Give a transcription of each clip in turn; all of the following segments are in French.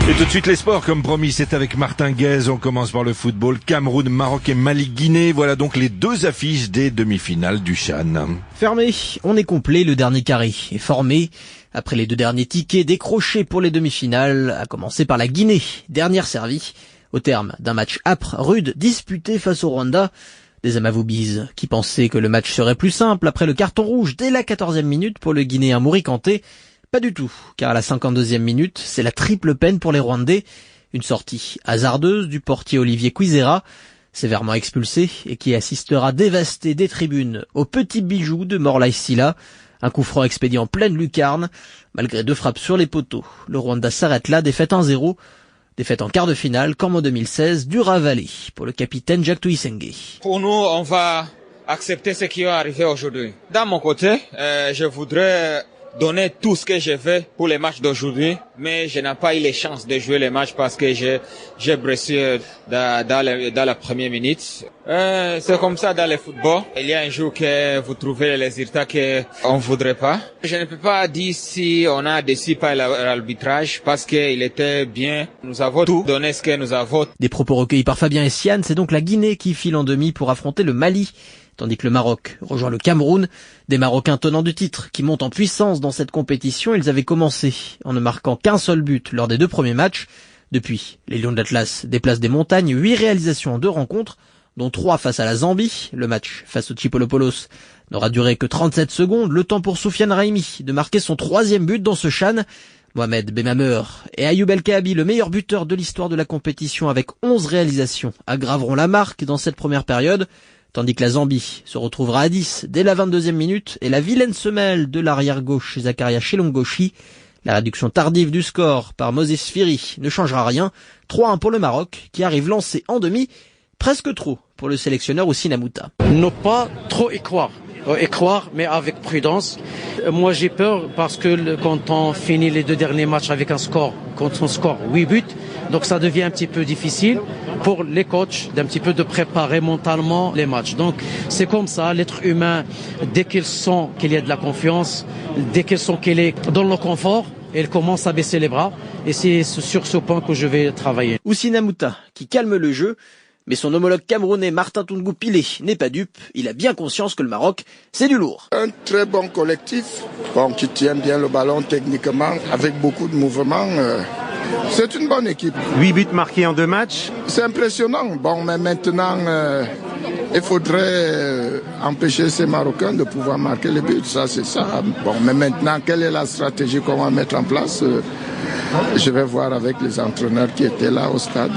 Et tout de suite les sports, comme promis, c'est avec Martin Guez. On commence par le football. Cameroun, Maroc et Mali-Guinée. Voilà donc les deux affiches des demi-finales du CHAN. Fermé, on est complet, le dernier carré est formé. Après les deux derniers tickets décrochés pour les demi-finales, à commencer par la Guinée, dernière servie, au terme d'un match âpre, rude, disputé face au Rwanda. Des Amavubies qui pensaient que le match serait plus simple après le carton rouge dès la 14e minute pour le Guinéen Mouri Kanté. Pas du tout, car à la 52e minute, c'est la triple peine pour les Rwandais. Une sortie hasardeuse du portier Olivier Kwizera, sévèrement expulsé et qui assistera dévasté des tribunes au petit bijou de Morlaï Silla. Un coup franc expédié en pleine lucarne. Malgré deux frappes sur les poteaux, le Rwanda s'arrête là, défaite 1-0. Défaite en quart de finale, comme en 2016, dur à avaler pour le capitaine Jack Tuyisenge. Pour nous, on va accepter ce qui va arriver aujourd'hui. D'un mon côté, je voudrais donner tout ce que je veux pour les matchs d'aujourd'hui, mais je n'ai pas eu les chances de jouer les matchs parce que j'ai blessé dans la première minute. C'est comme ça dans le football. Il y a un jour que vous trouvez les résultats qu'on voudrait pas. Je ne peux pas dire si on a décidé par l'arbitrage parce qu'il était bien. Nous avons tout donné ce que nous avons. Des propos recueillis par Fabien Essiane, c'est donc la Guinée qui file en demi pour affronter le Mali. Tandis que le Maroc rejoint le Cameroun, des Marocains tenants du titre qui montent en puissance dans cette compétition. Ils avaient commencé en ne marquant qu'un seul but lors des deux premiers matchs. Depuis, les Lions de l'Atlas déplacent des montagnes, 8 réalisations en 2 rencontres, dont 3 face à la Zambie. Le match face au Chipolopoulos n'aura duré que 37 secondes, le temps pour Soufiane Raimi de marquer son 3e but dans ce CHAN. Mohamed Benmamer et Ayoub El Kaabi, le meilleur buteur de l'histoire de la compétition avec 11 réalisations, aggraveront la marque dans cette première période. Tandis que la Zambie se retrouvera à 10 dès la 22e minute et la vilaine semelle de l'arrière-gauche Zakaria Chelongochi. La réduction tardive du score par Moses Firi ne changera rien. 3-1 pour le Maroc qui arrive lancé en demi, presque trop pour le sélectionneur Houssine Mouta. Ne pas trop y croire. Mais avec prudence. Moi j'ai peur parce que quand on finit les deux derniers matchs avec un score, quand on score 8 buts, donc ça devient un petit peu difficile pour les coachs d'un petit peu de préparer mentalement les matchs. Donc c'est comme ça, l'être humain, dès qu'il sent qu'il y a de la confiance, dès qu'il sent qu'il est dans le confort, il commence à baisser les bras et c'est sur ce point que je vais travailler. Houssine Mouta qui calme le jeu. Mais son homologue camerounais Martin Toungou Pilé n'est pas dupe. Il a bien conscience que le Maroc, c'est du lourd. Un très bon collectif, qui tient bien le ballon techniquement, avec beaucoup de mouvements. C'est une bonne équipe. 8 buts marqués en 2 matchs. C'est impressionnant. Mais maintenant, il faudrait empêcher ces Marocains de pouvoir marquer les buts. Ça, c'est ça. Mais maintenant, quelle est la stratégie qu'on va mettre en place? Je vais voir avec les entraîneurs qui étaient là au stade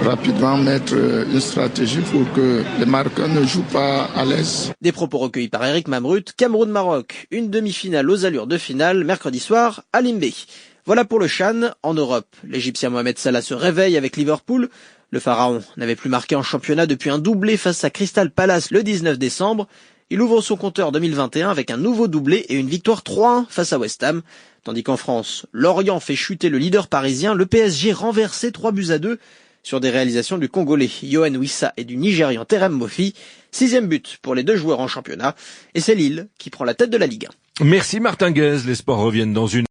rapidement mettre une stratégie pour que les Marocains ne jouent pas à l'aise. Des propos recueillis par Eric Mamrut. Cameroun-Maroc, une demi-finale aux allures de finale, mercredi soir à Limbé. Voilà pour le CHAN. En Europe, l'Égyptien Mohamed Salah se réveille avec Liverpool. Le Pharaon n'avait plus marqué en championnat depuis un doublé face à Crystal Palace le 19 décembre. Il ouvre son compteur 2021 avec un nouveau doublé et une victoire 3-1 face à West Ham. Tandis qu'en France, Lorient fait chuter le leader parisien, le PSG renversé 3-2 sur des réalisations du Congolais Yohan Wissa et du Nigérian Terem Mofi. 6e but pour les deux joueurs en championnat. Et c'est Lille qui prend la tête de la Ligue 1. Merci Martin Guez. Les sports reviennent dans une